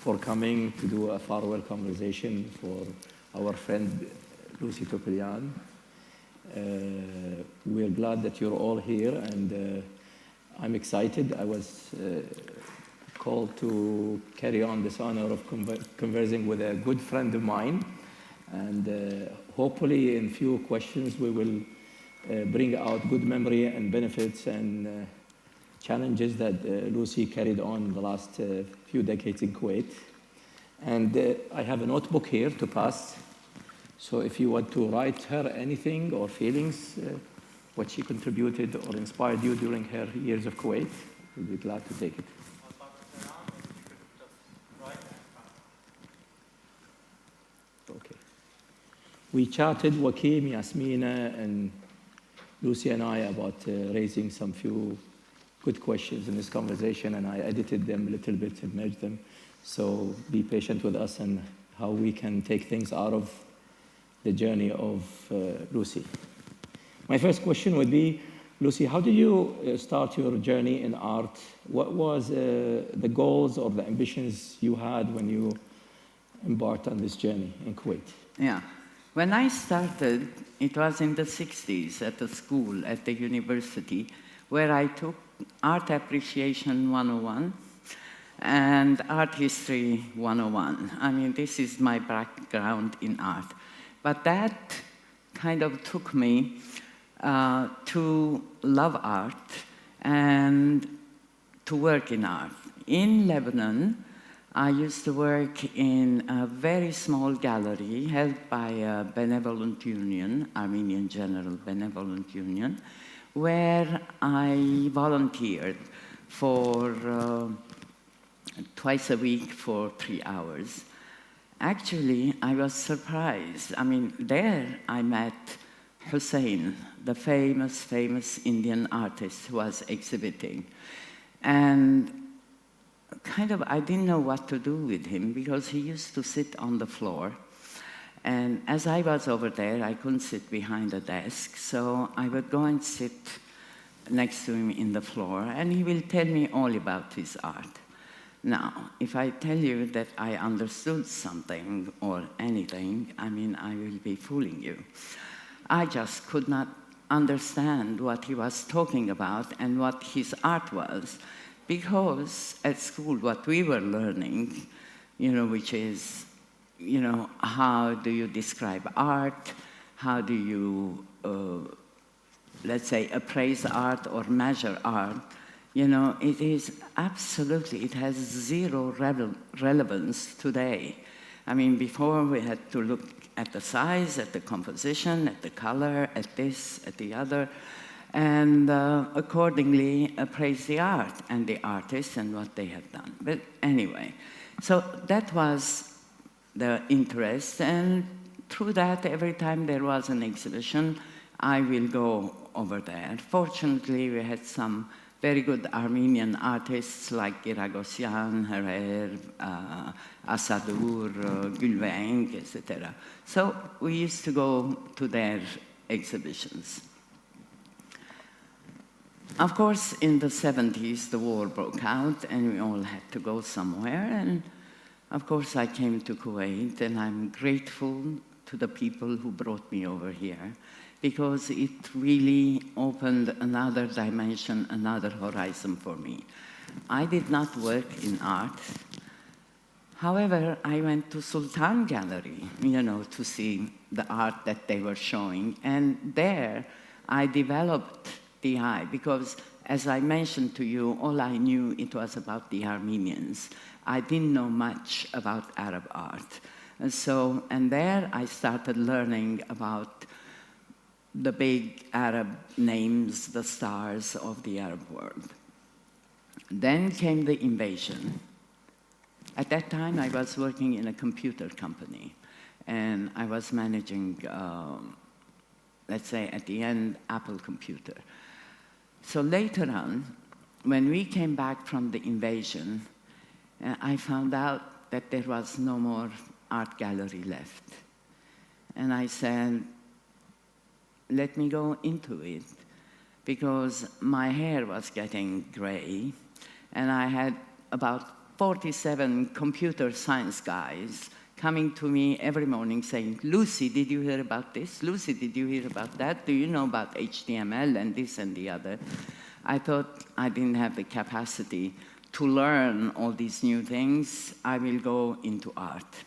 for coming to do a farewell conversation for our friend Lucy Topilian. We're glad that you're all here, and I'm excited. I was called to carry on this honor of conversing with a good friend of mine, and hopefully in few questions we will bring out good memory and benefits and challenges that Lucy carried on the last few decades in Kuwait. And I have a notebook here to pass. So if you want to write her anything or feelings, what she contributed or inspired you during her years of Kuwait, we'll be glad to take it. Okay. We chatted, Joaquim, Yasmina, and Lucy and I about raising some few good questions in this conversation, and I edited them a little bit and merged them. So be patient with us and how we can take things out of the journey of Lucy. My first question would be, Lucy, how did you start your journey in art? What was the goals or the ambitions you had when you embarked on this journey in Kuwait? Yeah. When I started, it was in the 60s at a school, at the university, where I took Art Appreciation 101 and Art History 101. I mean, this is my background in art. But that kind of took me to love art and to work in art. In Lebanon, I used to work in a very small gallery held by a benevolent union, Armenian General Benevolent Union, where I volunteered for twice a week for 3 hours. Actually, I was surprised. I mean, there I met Hussein, the famous Indian artist who was exhibiting. And kind of, I didn't know what to do with him because he used to sit on the floor. And as I was over there, I couldn't sit behind a desk, so I would go and sit next to him in the floor, and he will tell me all about his art. Now, if I tell you that I understood something or anything, I mean, I will be fooling you. I just could not understand what he was talking about and what his art was, because at school, what we were learning, which is, how do you describe art? How do you, let's say, appraise art or measure art? It is absolutely, it has zero relevance today. I mean, before we had to look at the size, at the composition, at the color, at this, at the other, and accordingly appraise the art and the artists and what they have done. But anyway, so that was the interest, and through that, every time there was an exhibition, I will go over there. Fortunately, we had some very good Armenian artists like Giragosyan, Harer, Asadur, Gulveng, etc. So we used to go to their exhibitions. Of course, in the 70s, the war broke out, and we all had to go somewhere. And of course, I came to Kuwait, and I'm grateful to the people who brought me over here, because it really opened another dimension, another horizon for me. I did not work in art. However, I went to Sultan Gallery, to see the art that they were showing. And there, I developed the eye, because as I mentioned to you, all I knew it was about the Armenians. I didn't know much about Arab art. And there I started learning about the big Arab names, the stars of the Arab world. Then came the invasion. At that time, I was working in a computer company, and I was managing, let's say, at the end, Apple Computer. So later on, when we came back from the invasion, I found out that there was no more art gallery left. And I said, let me go into it, because my hair was getting gray, and I had about 47 computer science guys coming to me every morning saying, Lucy, did you hear about this? Lucy, did you hear about that? Do you know about HTML and this and the other? I thought I didn't have the capacity to learn all these new things. I will go into art.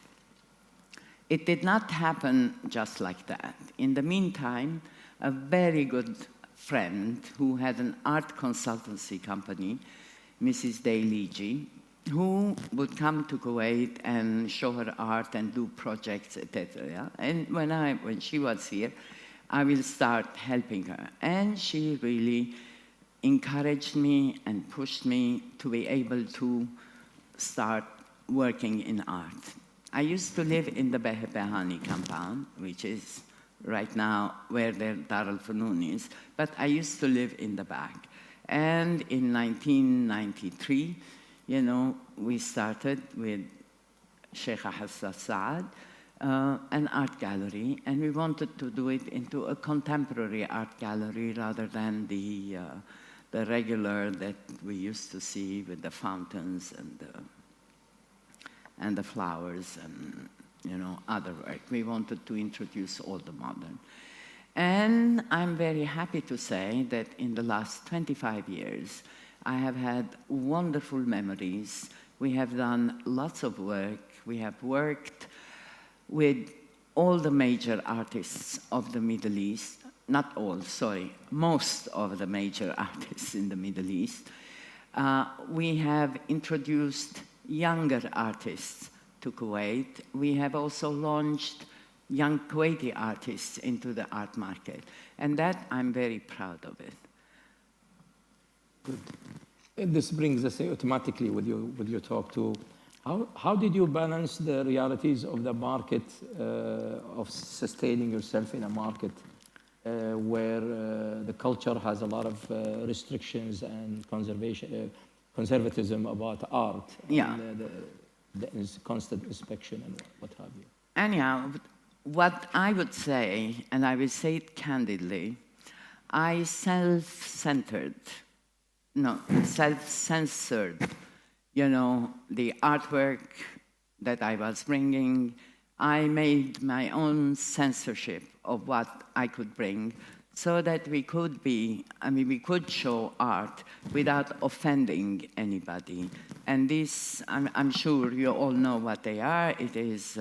It did not happen just like that. In the meantime, a very good friend who had an art consultancy company, Mrs. Dayliji, who would come to Kuwait and show her art and do projects, etc. Yeah? And when she was here, I will start helping her. And she really encouraged me and pushed me to be able to start working in art. I used to live in the Behbehani compound, which is right now where the Dar al-Funun is, but I used to live in the back. And in 1993, you know, we started with Sheikh Hassan Saad, an art gallery, and we wanted to do it into a contemporary art gallery rather than the regular that we used to see with the fountains and the flowers and, you know, other work. We wanted to introduce all the modern. And I'm very happy to say that in the last 25 years, I have had wonderful memories. We have done lots of work. We have worked with all the major artists of the Middle East. Not all, sorry, most of the major artists in the Middle East. We have introduced younger artists to Kuwait. We have also launched young Kuwaiti artists into the art market. And that, I'm very proud of it. Good. And this brings us automatically with your talk to how did you balance the realities of the market, of sustaining yourself in a market where the culture has a lot of restrictions and conservatism about art, yeah, and the constant inspection and what have you? Anyhow, what I would say, and I will say it candidly, I self-censored, you know, the artwork that I was bringing. I made my own censorship of what I could bring so that we could be, I mean, we could show art without offending anybody. And this, I'm sure you all know what they are. It is,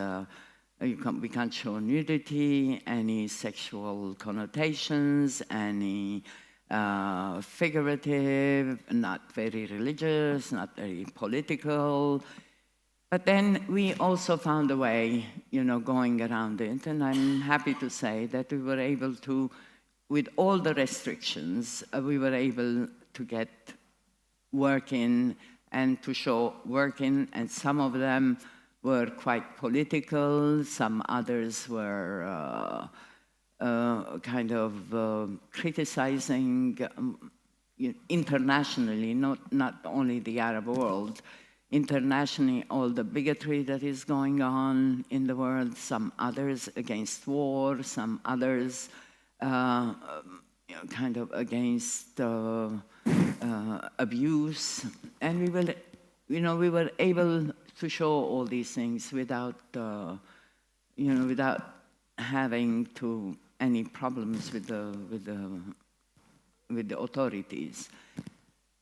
we can't show nudity, any sexual connotations, any figurative, not very religious, not very political. But then we also found a way, you know, going around it, and I'm happy to say that we were able to, with all the restrictions, we were able to get work in and to show work in, and some of them were quite political, some others were kind of criticizing internationally, not only the Arab world, internationally all the bigotry that is going on in the world, some others against war, some others kind of against abuse. And we were, you know, we were able to show all these things without, you know, without having to any problems with the authorities.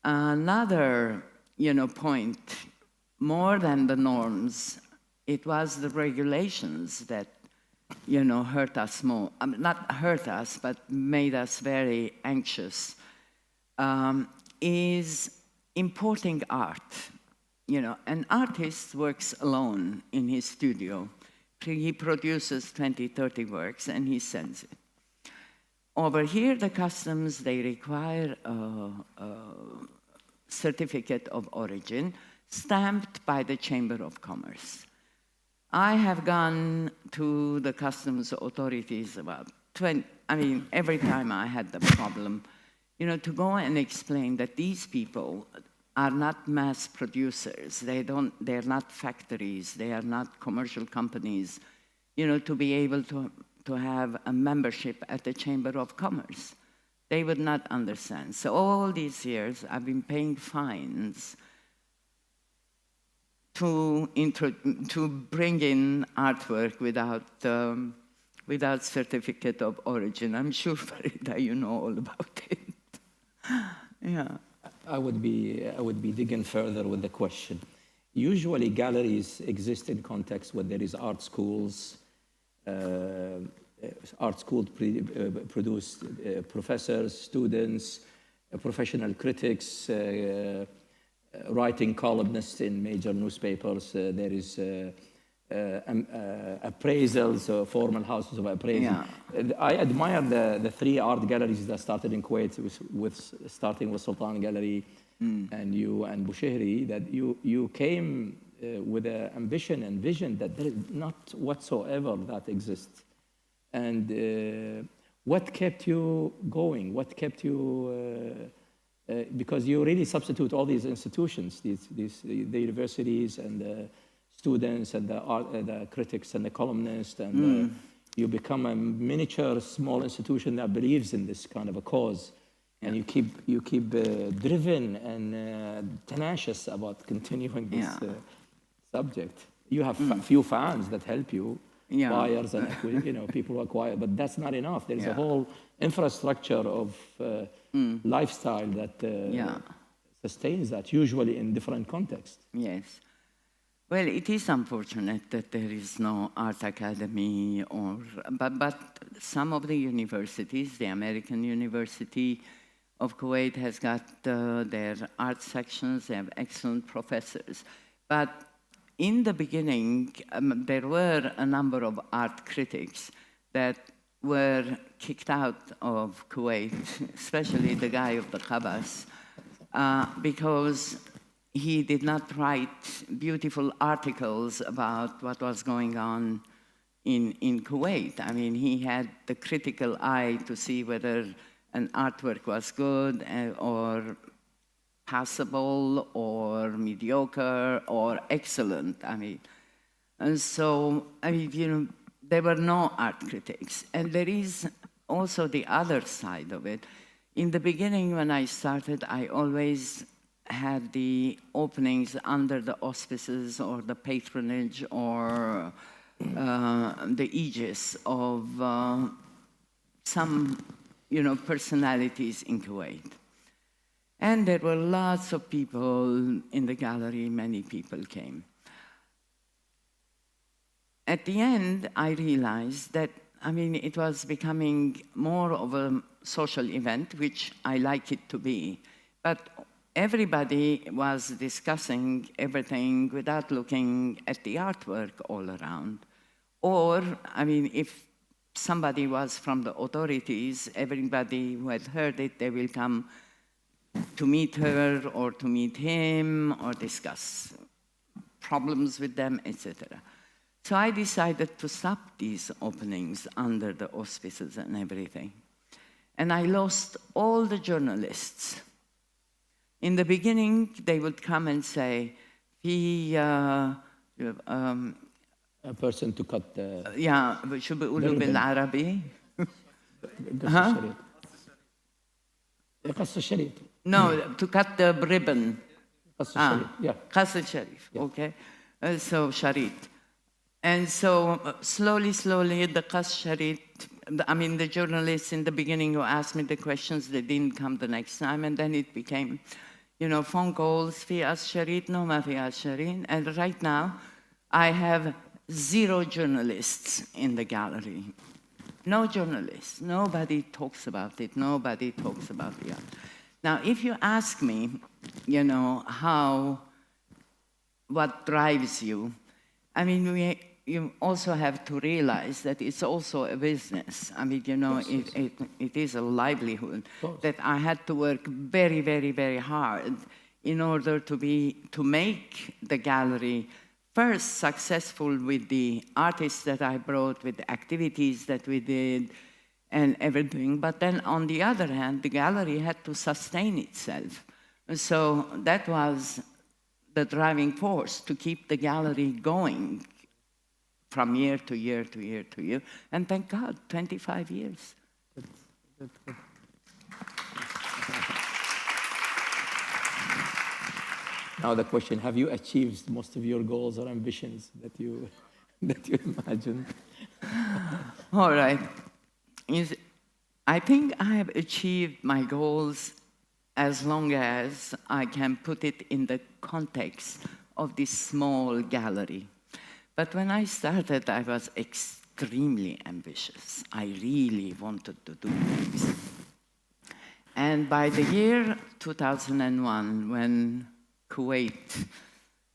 Another, you know, point, more than the norms, it was the regulations that, you know, hurt us more. Not hurt us, but made us very anxious. Is importing art. You know, an artist works alone in his studio. He produces 20, 30 works, and he sends it. Over here, the customs, they require a certificate of origin stamped by the Chamber of Commerce. I have gone to the customs authorities about 20, I mean, every time I had the problem, you know, to go and explain that these people are not mass producers. They're not factories. They are not commercial companies, you know, to be able to have a membership at the Chamber of Commerce. They would not understand. So all these years, I've been paying fines to bring in artwork without certificate of origin. I'm sure, Farida, you know all about it. Yeah. I would be digging further with the question. Usually, galleries exist in contexts where there is art schools. Art schools produce professors, students, professional critics, writing columnists in major newspapers. There is appraisals, formal houses of appraisal. Yeah. I admire the three art galleries that started in Kuwait, starting with Sultan Gallery and you and Bushehri, that you came with an ambition and vision that there is not whatsoever that exists. And what kept you going? What kept you, because you really substitute all these institutions, the universities and the students and the critics and the columnists, and you become a miniature small institution that believes in this kind of a cause. And you keep driven and tenacious about continuing this subject. You have few fans that help you, buyers and people who acquire, but that's not enough. There is a whole infrastructure of lifestyle that sustains that, usually in different contexts. Yes. Well, it is unfortunate that there is no art academy, but some of the universities, the American University of Kuwait has got their art sections. They have excellent professors. But in the beginning, there were a number of art critics that were kicked out of Kuwait, especially the guy of the Qabas, because he did not write beautiful articles about what was going on in Kuwait. I mean, he had the critical eye to see whether an artwork was good or passable or mediocre or excellent. I mean, and so, there were no art critics. And there is also the other side of it. In the beginning, when I started, I always had the openings under the auspices or the patronage or the aegis of some, personalities in Kuwait. And there were lots of people in the gallery, many people came. At the end, I realized that, it was becoming more of a social event, which I like it to be. But everybody was discussing everything without looking at the artwork all around. Or, if somebody was from the authorities, everybody who had heard it, they will come to meet her or to meet him or discuss problems with them, etc. So I decided to stop these openings under the auspices and everything. And I lost all the journalists. In the beginning, they would come and say, a person to cut the... شو بيقولوا بالعربي؟ قص الشريط. No, to cut the ribbon. قص الشريط, yeah. قص الشريف, okay. So, sharit. And so, slowly, the qas sharit, the journalists in the beginning who asked me the questions, they didn't come the next time, and then it became, phone calls, في قص sharit, no ما في قص sharit. And right now, I have 0 journalists in the gallery. No journalists. Nobody talks about it. Nobody talks about the art. Now, if you ask me, what drives you, you also have to realize that it's also a business. It is a livelihood that I had to work very, very, very hard in order to make the gallery first successful with the artists that I brought, with the activities that we did, and everything. But then on the other hand, the gallery had to sustain itself. So that was the driving force to keep the gallery going from year to year to year to year. And thank God, 25 years. Now the question, have you achieved most of your goals or ambitions that you, that you imagined? All right. I think I have achieved my goals as long as I can put it in the context of this small gallery. But when I started, I was extremely ambitious. I really wanted to do things. And by the year 2001, when Kuwait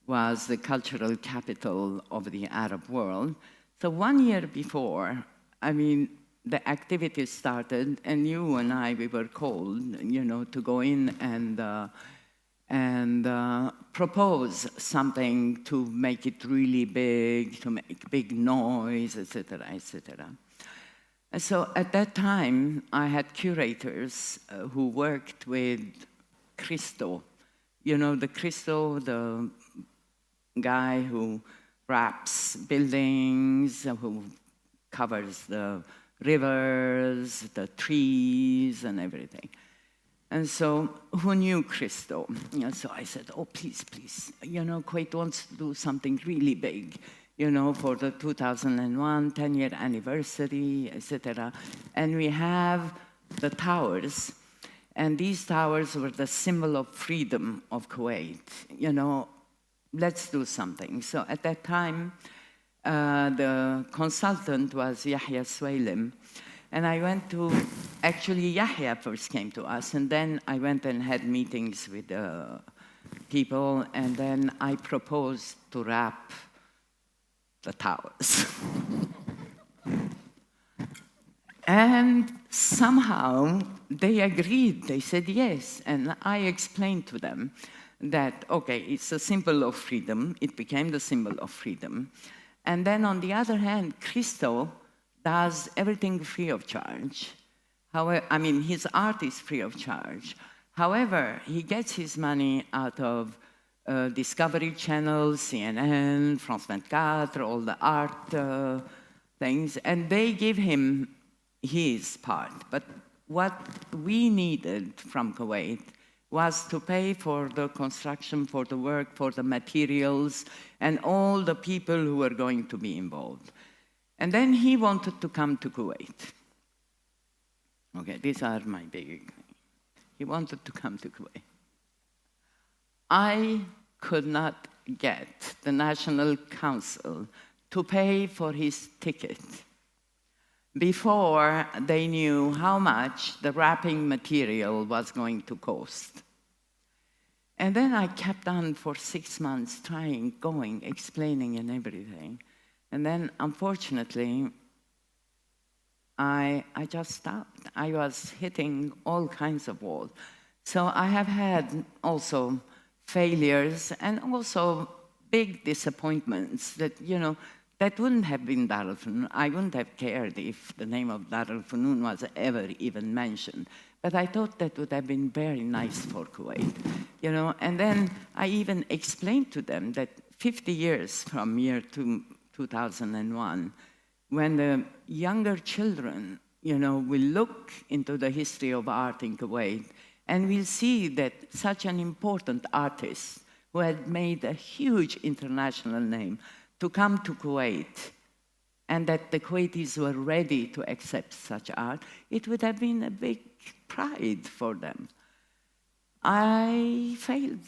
was the cultural capital of the Arab world, so 1 year before, I mean, the activities started, and you and I, we were called, you know, to go in and propose something to make it really big, to make big noise, etc., etc. And so at that time, I had curators who worked with Christo. You know, the Christo, the guy who wraps buildings, who covers the rivers, the trees, and everything. And so, who knew Christo? You know, so I said, oh, please, please, you know, Kuwait wants to do something really big, you know, for the 2001 10-year anniversary, etc. And we have the towers, and these towers were the symbol of freedom of Kuwait. You know, let's do something. So at that time, the consultant was Yahya Swaylim, and I went to, actually Yahya first came to us, and then I went and had meetings with people, and then I proposed to wrap the towers. And somehow they agreed, they said yes, and I explained to them that, okay, it's a symbol of freedom, it became the symbol of freedom. And then on the other hand, Christo does everything free of charge. However, I mean, his art is free of charge. However, he gets his money out of Discovery Channel, CNN, France 24, all the art things, and they give him his part. But what we needed from Kuwait was to pay for the construction, for the work, for the materials, and all the people who were going to be involved. And then he wanted to come to Kuwait. Okay, these are my big... He wanted to come to Kuwait. I could not get the National Council to pay for his ticket before they knew how much the wrapping material was going to cost. And then I kept on for 6 months trying, going, explaining and everything. And then, unfortunately, I just stopped. I was hitting all kinds of walls. So I have had also failures and also big disappointments that, you know, that wouldn't have been Dar al-Funun. I wouldn't have cared if the name of Dar al-Funun was ever even mentioned. But I thought that would have been very nice for Kuwait, you know. And then I even explained to them that 50 years from year 2001, when the younger children, you know, will look into the history of art in Kuwait, and we'll see that such an important artist who had made a huge international name to come to Kuwait, and that the Kuwaitis were ready to accept such art, it would have been a big pride for them. I failed.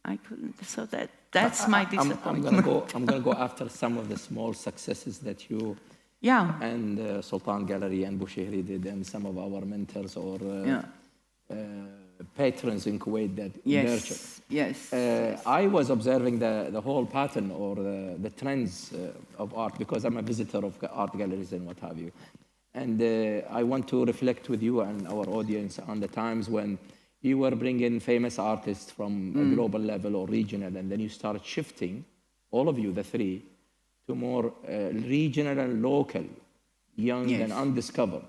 I couldn't. So that's my disappointment. I'm gonna go after some of the small successes that you and Sultan Gallery and Bouchehri did, and some of our mentors or patrons in Kuwait that nurtured. Yes. I was observing the whole pattern or the trends of art, because I'm a visitor of art galleries and what have you. And I want to reflect with you and our audience on the times when you were bringing famous artists from a global level or regional, and then you started shifting, all of you, the three, to more regional and local, young and undiscovered.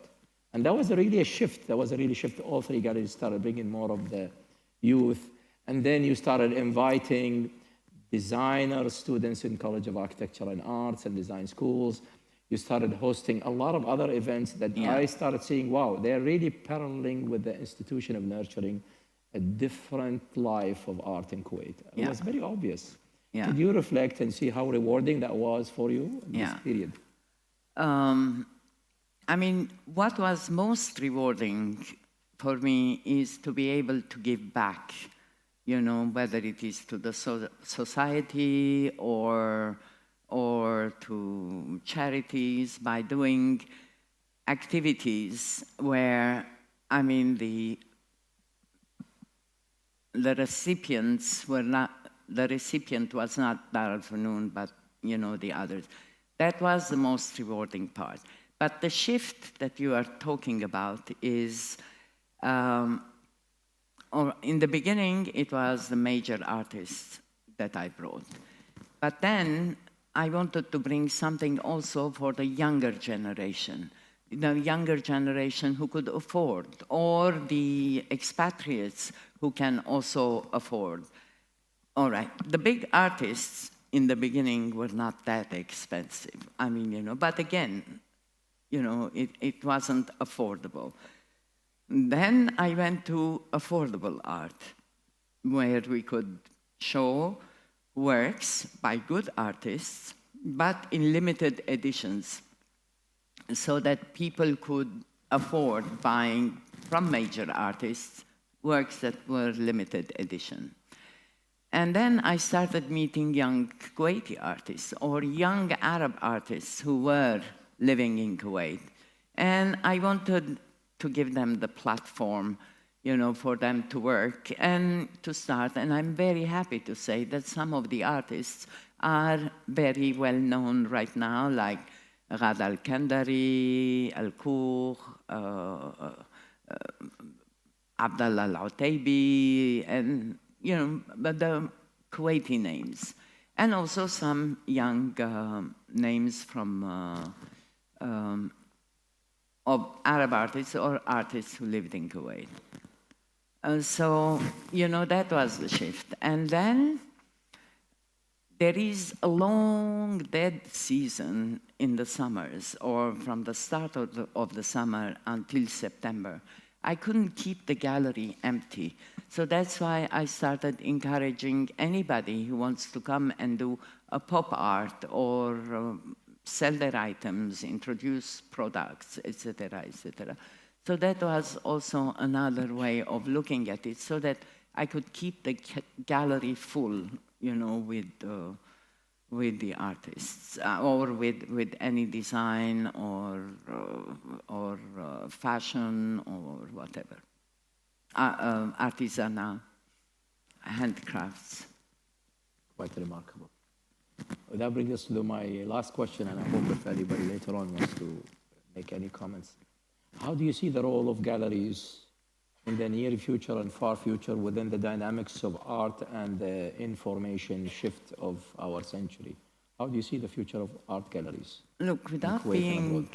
And that was really a shift. That was a really shift. All three galleries started bringing more of the youth. And then you started inviting designers, students in College of Architecture and Arts and design schools. You started hosting a lot of other events that I started seeing, wow, they're really paralleling with the institution of nurturing a different life of art in Kuwait. It Yeah. was very obvious. Yeah. Could you reflect and see how rewarding that was for you in this Yeah. period? I mean, what was most rewarding for me is to be able to give back, you know, whether it is to the society or to charities by doing activities where, I mean, the recipients were not, the recipient was not Dar al-Funun, but, you know, the others. That was the most rewarding part. But the shift that you are talking about is, or in the beginning, it was the major artists that I brought. But then I wanted to bring something also for the younger generation who could afford, or the expatriates who can also afford. All right, the big artists in the beginning were not that expensive. I mean, you know, but again, you know, it wasn't affordable. Then I went to affordable art, where we could show works by good artists, but in limited editions, so that people could afford buying from major artists works that were limited edition. And then I started meeting young Kuwaiti artists or young Arab artists who were living in Kuwait. And I wanted to give them the platform, you know, for them to work and to start. And I'm very happy to say that some of the artists are very well known right now, like Ghada al-Kandari, Al-Koukh, Abdallah al-Utaybi, and, you know, but the Kuwaiti names. And also some young names from of Arab artists or artists who lived in Kuwait. So, you know, that was the shift. And then there is a long dead season in the summers, or from the start of the summer until September. I couldn't keep the gallery empty. So that's why I started encouraging anybody who wants to come and do a pop art or sell their items, introduce products, etc., etc. So that was also another way of looking at it, so that I could keep the gallery full, you know, with the artists, or with any design or fashion or whatever, artisanal, handcrafts. Quite remarkable. That brings us to my last question, and I hope if anybody later on wants to make any comments. How do you see the role of galleries in the near future and far future within the dynamics of art and the information shift of our century? How do you see the future of art galleries? Look, without being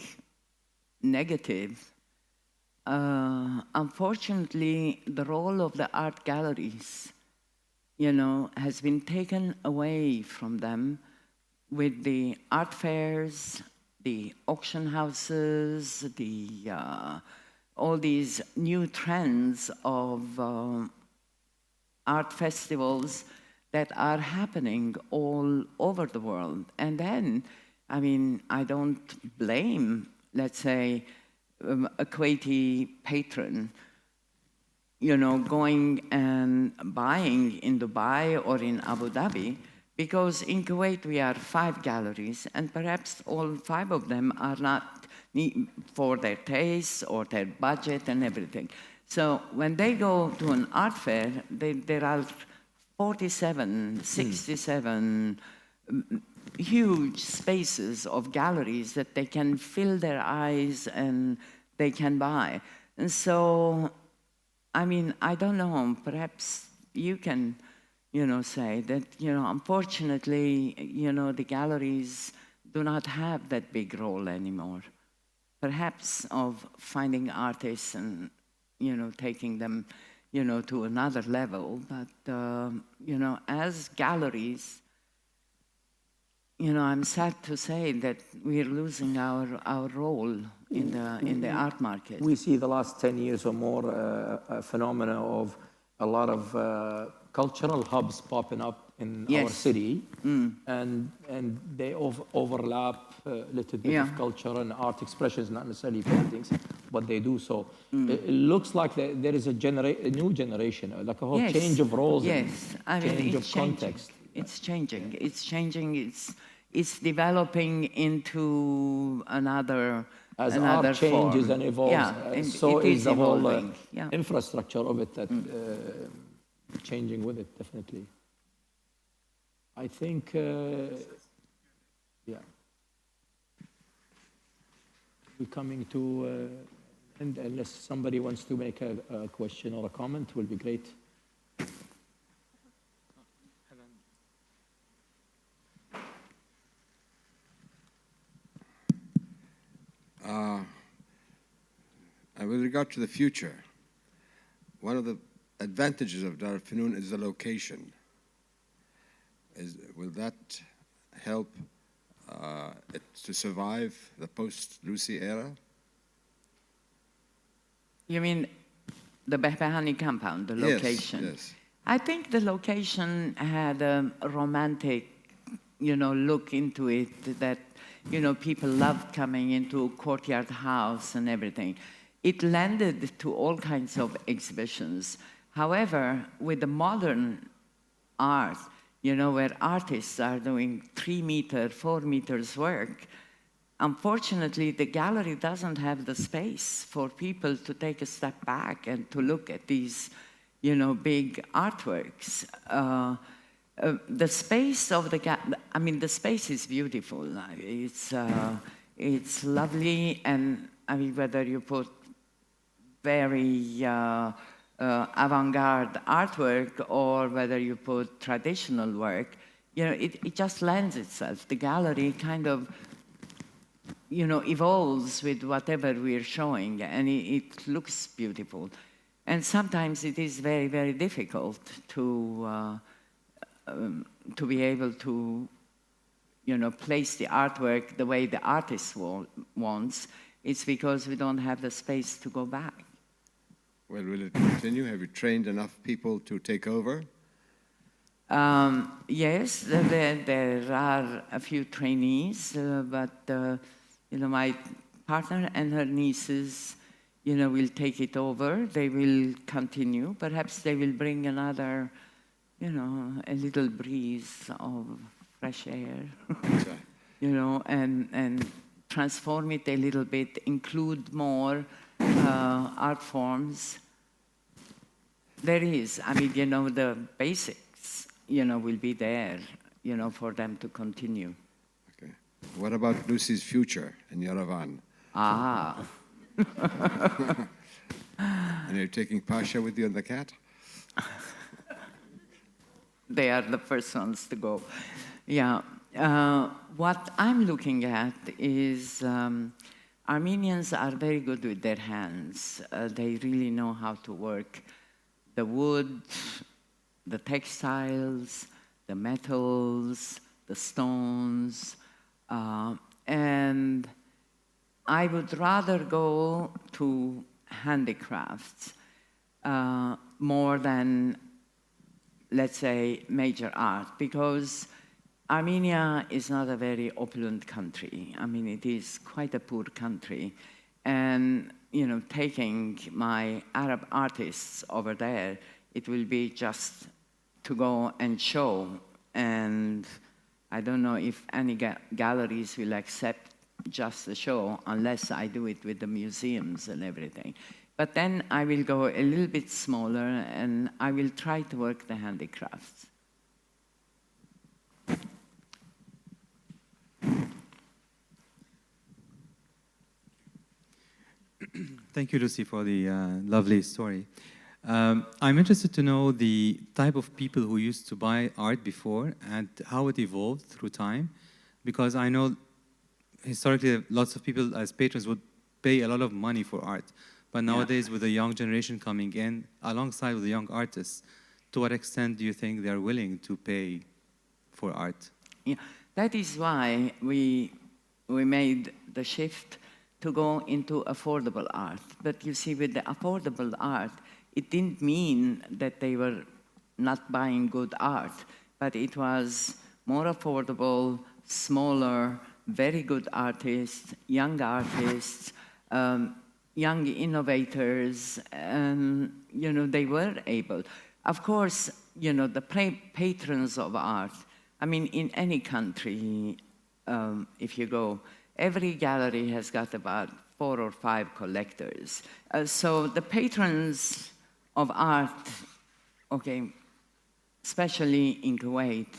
negative, unfortunately, the role of the art galleries, you know, has been taken away from them with the art fairs, the auction houses, the all these new trends of art festivals that are happening all over the world. And then, I mean, I don't blame, let's say, a Kuwaiti patron, you know, going and buying in Dubai or in Abu Dhabi, because in Kuwait we are 5 galleries, and perhaps all 5 of them are not for their taste or their budget and everything. So when they go to an art fair, there are 47, 67 huge spaces of galleries that they can fill their eyes and they can buy. And so, I mean, I don't know, perhaps you can, you know, say that, you know, unfortunately, you know, the galleries do not have that big role anymore. Perhaps of finding artists and, you know, taking them, you know, to another level. But, you know, as galleries, you know, I'm sad to say that we're losing our role in the art market. We see the last 10 years or more a phenomena of a lot of cultural hubs popping up in our Yes. city, and they overlap a little bit of culture and art expressions, not necessarily paintings, but they do so. It looks like there is a new generation, like a whole change of roles, yes. I mean, change it's of changing. context. It's changing. It's changing. It's developing into another As another art changes form. and evolves, Yeah, and so it is the whole evolving. Yeah. infrastructure of it that changing with it, definitely. I think, yeah, we're coming to, and unless somebody wants to make a question or a comment, will be great. With regard to the future, one of the advantages of Dar al-Funun is the location. Will that help it to survive the post-Lucy era? You mean the Behbahani compound, the location? Yes. I think the location had a romantic, look into it that, people loved coming into a courtyard house and everything. It lended to all kinds of exhibitions. However, with the modern art, where artists are doing 3 meter, 4 meters work, unfortunately, the gallery doesn't have the space for people to take a step back and to look at these, big artworks. The space of the space is beautiful. It's lovely, and whether you put very avant-garde artwork or whether you put traditional work, it just lends itself. The gallery kind of, evolves with whatever we're showing, and it looks beautiful. And sometimes it is very, very difficult to be able to, place the artwork the way the artist wants. It's because we don't have the space to go back. Well, will it continue? Have you trained enough people to take over? Yes, there are a few trainees, but my partner and her nieces, will take it over. They will continue. Perhaps they will bring another, a little breeze of fresh air, and transform it a little bit, include more art forms. There is, the basics, will be there, for them to continue. Okay. What about Lucy's future in Yerevan? And you're taking Pasha with you and the cat? They are the first ones to go. Yeah. What I'm looking at is Armenians are very good with their hands. They really know how to work the wood, the textiles, the metals, the stones, and I would rather go to handicrafts more than, let's say, major art, because Armenia is not a very opulent country. It is quite a poor country. And, taking my Arab artists over there, it will be just to go and show. And I don't know if any galleries will accept just the show unless I do it with the museums and everything. But then I will go a little bit smaller and I will try to work the handicrafts. Thank you, Lucy, for the lovely story. I'm interested to know the type of people who used to buy art before and how it evolved through time, because I know historically lots of people as patrons would pay a lot of money for art, but nowadays with the young generation coming in, alongside with the young artists, to what extent do you think they are willing to pay for art? Yeah, that is why we made the shift to go into affordable art. But you see, with the affordable art, it didn't mean that they were not buying good art, but it was more affordable, smaller, very good artists, young innovators, and they were able. Of course, the patrons of art, I mean, in any country, if you go, every gallery has got about 4 or 5 collectors. So the patrons of art, okay, especially in Kuwait,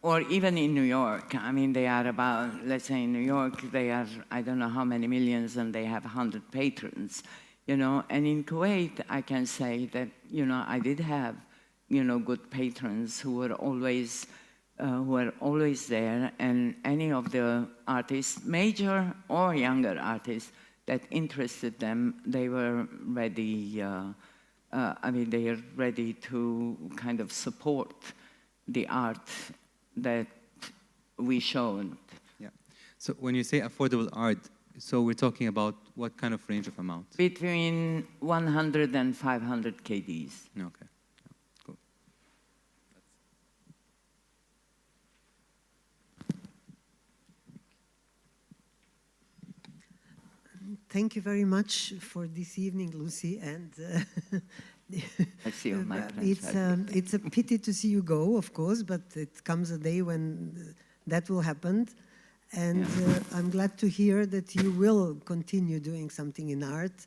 or even in New York, I mean, they are about, let's say in New York, they are, I don't know how many millions, and they have 100 patrons, and in Kuwait, I can say that, I did have, good patrons who were always there, and any of the artists, major or younger artists, that interested them, they were ready, they are ready to kind of support the art that we showed. Yeah. So when you say affordable art, so we're talking about what kind of range of amount? Between 100 and 500 KDs. Okay. Cool. Thank you very much for this evening, Lucy, and I see you, my it's a pity to see you go, of course, but it comes a day when that will happen. And I'm glad to hear that you will continue doing something in art.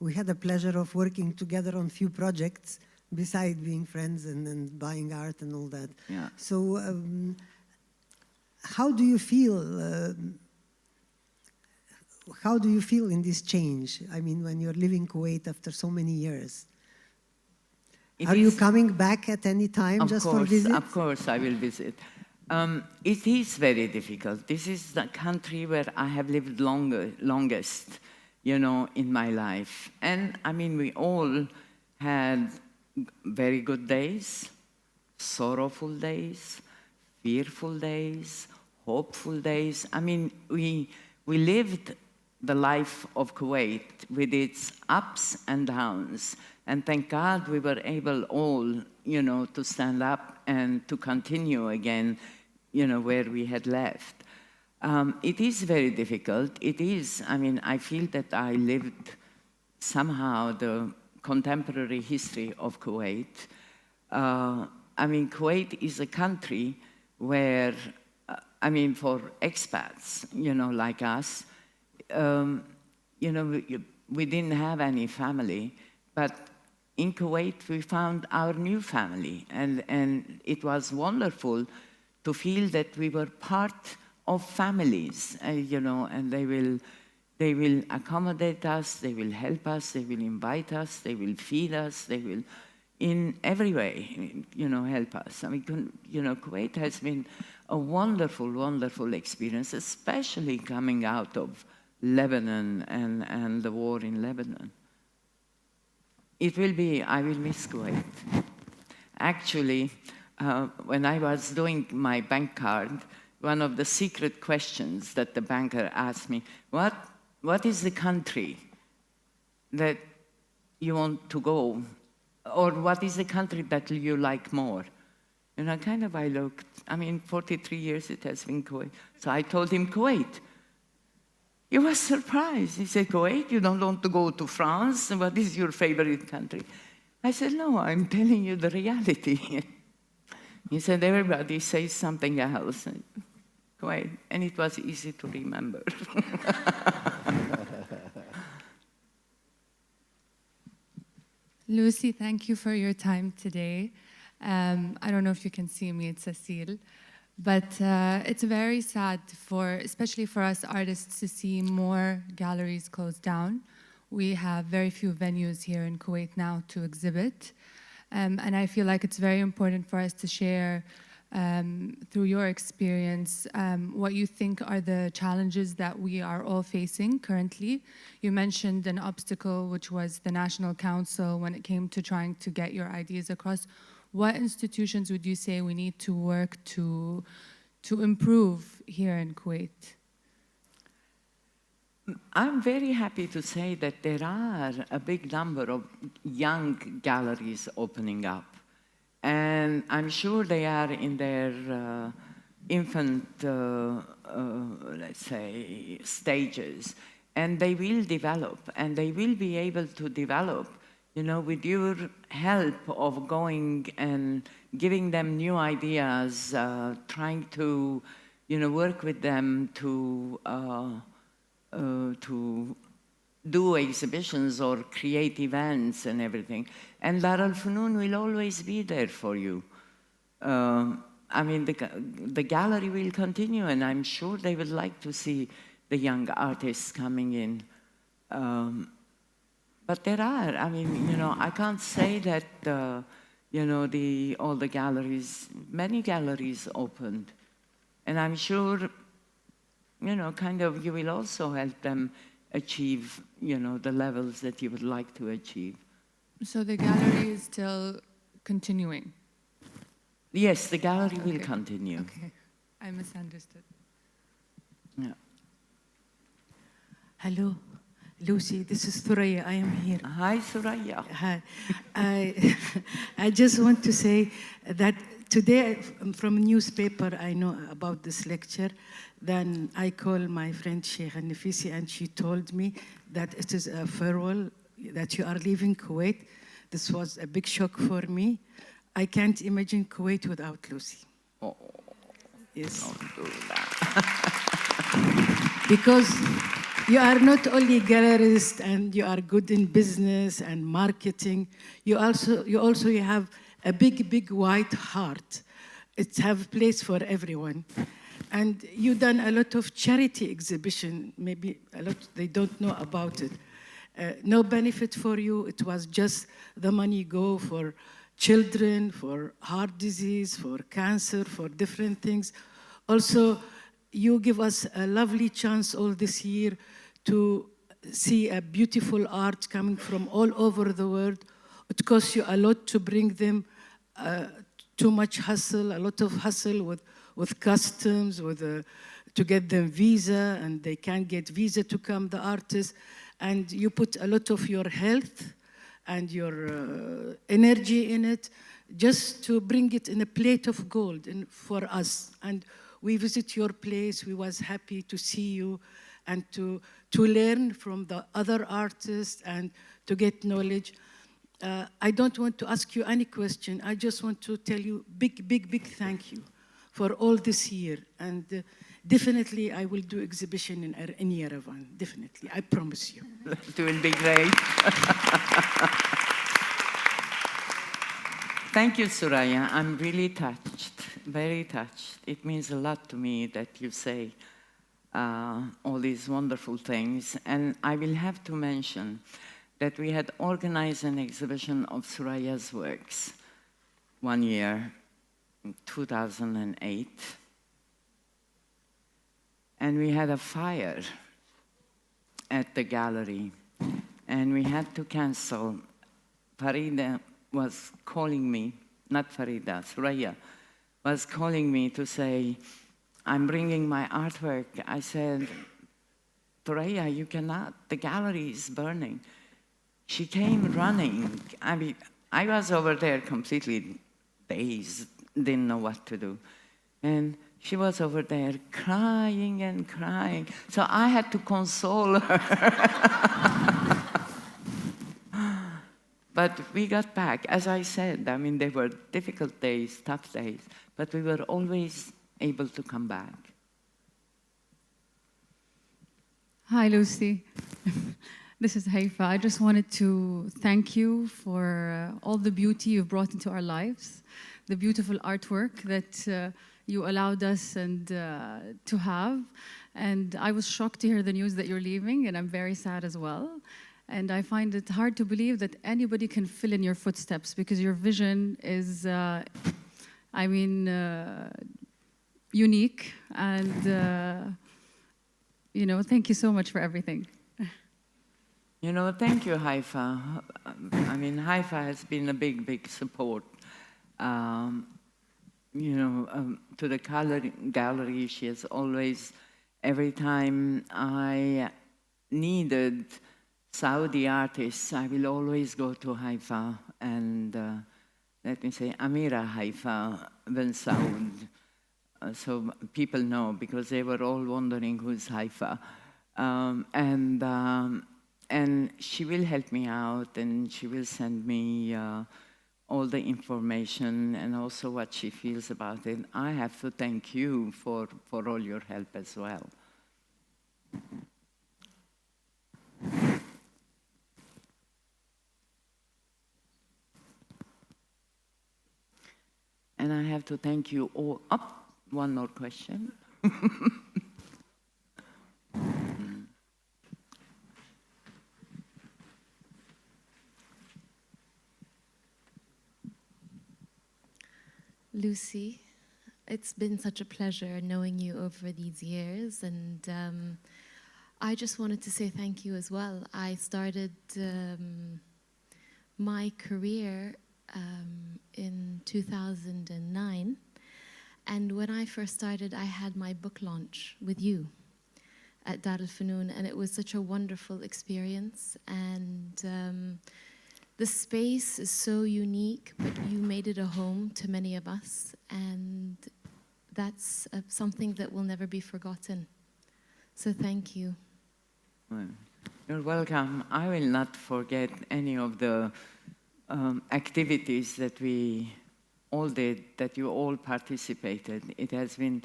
We had the pleasure of working together on a few projects, besides being friends and buying art and all that. Yeah. So how do you feel? How do you feel in this change? I mean, when you're leaving Kuwait after so many years. Are you coming back at any time just for visit? Of course, I will visit. It is very difficult. This is the country where I have lived longest, in my life. And I mean, we all had very good days, sorrowful days, fearful days, hopeful days. I mean, we lived the life of Kuwait with its ups and downs. And thank God we were able all, to stand up and to continue again, where we had left. It is very difficult. It is, I mean, I feel that I lived somehow the contemporary history of Kuwait. I mean, Kuwait is a country where, for expats, like us, we didn't have any family, but in Kuwait we found our new family, and it was wonderful to feel that we were part of families, and they will accommodate us, they will help us, they will invite us, they will feed us, they will, in every way, help us. I mean, Kuwait has been a wonderful, wonderful experience, especially coming out of Lebanon and the war in Lebanon. It will be, I will miss Kuwait. Actually, when I was doing my bank card, one of the secret questions that the banker asked me, what is the country that you want to go? Or what is the country that you like more? And I looked, 43 years it has been Kuwait. So I told him Kuwait. He was surprised. He said, Kuwait, you don't want to go to France? What is your favorite country? I said, no, I'm telling you the reality. He said, everybody says something else. Kuwait. And it was easy to remember. Lucy, thank you for your time today. I don't know if you can see me, it's Cecile. But it's very sad, especially for us artists, to see more galleries close down. We have very few venues here in Kuwait now to exhibit. And I feel like it's very important for us to share, through your experience, what you think are the challenges that we are all facing currently. You mentioned an obstacle, which was the National Council when it came to trying to get your ideas across. What institutions would you say we need to work to improve here in Kuwait? I'm very happy to say that there are a big number of young galleries opening up. And I'm sure they are in their infant, let's say, stages. And they will develop, and they will be able to develop, you know, with your help of going and giving them new ideas, trying to, you know, work with them to do exhibitions or create events and everything. And Dar al-Funun will always be there for you. I mean, the gallery will continue, and I'm sure they would like to see the young artists coming in. But there are, I mean, you know, I can't say that, you know, all the galleries, many galleries opened. And I'm sure, you know, kind of you will also help them achieve, you know, the levels that you would like to achieve. So the gallery is still continuing? Yes, the gallery will continue. Okay, I misunderstood. Yeah. Hello, Lucy, this is Thuraya, I am here. Hi, Suraya. Hi. I just want to say that today, from a newspaper, I know about this lecture. Then I called my friend Sheikh Nafisi, and she told me that it is a farewell, that you are leaving Kuwait. This was a big shock for me. I can't imagine Kuwait without Lucy. Oh, yes. don't do that. Because you are not only gallerist and you are good in business and marketing, you also have a big white heart. It have place for everyone. And you done a lot of charity exhibition, maybe a lot they don't know about it. No benefit for you, it was just the money go for children, for heart disease, for cancer, for different things. Also, you give us a lovely chance all this year to see a beautiful art coming from all over the world. It costs you a lot to bring them, too much hustle, a lot of hustle with customs, to get them visa, and they can't get visa to come, the artists. And you put a lot of your health and your energy in it, just to bring it in a plate of gold for us. And we visit your place, we was happy to see you and to learn from the other artists and to get knowledge. I don't want to ask you any question, I just want to tell you big thank you for all this year. And definitely I will do exhibition in Yerevan, definitely, I promise you. It will be great. Thank you, Suraya. I'm really touched, very touched. It means a lot to me that you say all these wonderful things. And I will have to mention that we had organized an exhibition of Suraya's works one year, in 2008. And we had a fire at the gallery, and we had to cancel. Farida was calling me, not Farida, Suraya, was calling me to say, I'm bringing my artwork. I said, Suraya, you cannot, the gallery is burning. She came running. I mean, I was over there completely dazed, didn't know what to do. And she was over there crying and crying. So I had to console her. But we got back. As I said, I mean, they were difficult days, tough days, but we were always able to come back. Hi, Lucy. This is Haifa. I just wanted to thank you for all the beauty you've brought into our lives, the beautiful artwork that you allowed us to have. And I was shocked to hear the news that you're leaving, and I'm very sad as well. And I find it hard to believe that anybody can fill in your footsteps, because your vision is, unique. And, thank you so much for everything. Thank you, Haifa. I mean, Haifa has been a big support. To the gallery, she has always, every time I needed Saudi artists, I will always go to Haifa and let me say Amira Haifa Ben Saud. So people know, because they were all wondering who's Haifa. And she will help me out, and she will send me all the information and also what she feels about it. I have to thank you for all your help as well. And I have to thank you all. One more question. Lucy, it's been such a pleasure knowing you over these years, and I just wanted to say thank you as well. I started my career in 2009, and when I first started, I had my book launch with you at Dar al-Funun, and it was such a wonderful experience, and the space is so unique, but you made it a home to many of us, and that's something that will never be forgotten. So thank you. Well, you're welcome. I will not forget any of the activities that we all did, that you all participated. It has been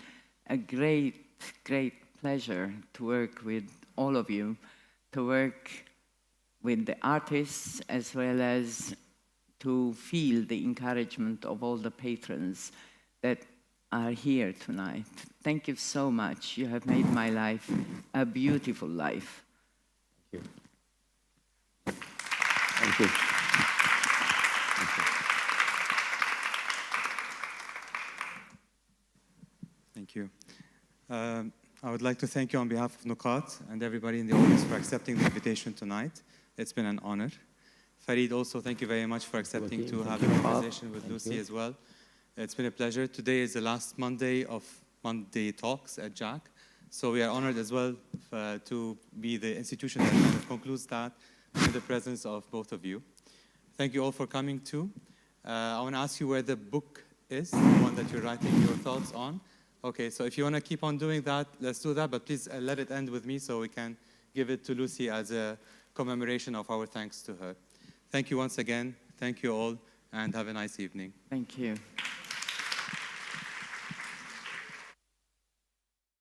a great, great pleasure to work with all of you, to work with the artists, as well as to feel the encouragement of all the patrons that are here tonight. Thank you so much. You have made my life a beautiful life. Thank you. Thank you. Thank you. I would like to thank you on behalf of Nuqat and everybody in the audience for accepting the invitation tonight. It's been an honor. Farid, also, thank you very much for accepting to have a conversation with Lucy as well. It's been a pleasure. Today is the last Monday of Monday Talks at Jack. So we are honored as well to be the institution that kind of concludes that in the presence of both of you. Thank you all for coming too. I want to ask you where the book is, the one that you're writing your thoughts on. Okay, so if you want to keep on doing that, let's do that, but please let it end with me so we can give it to Lucy as a commemoration of our thanks to her. Thank you once again. Thank you all, and have a nice evening. Thank you.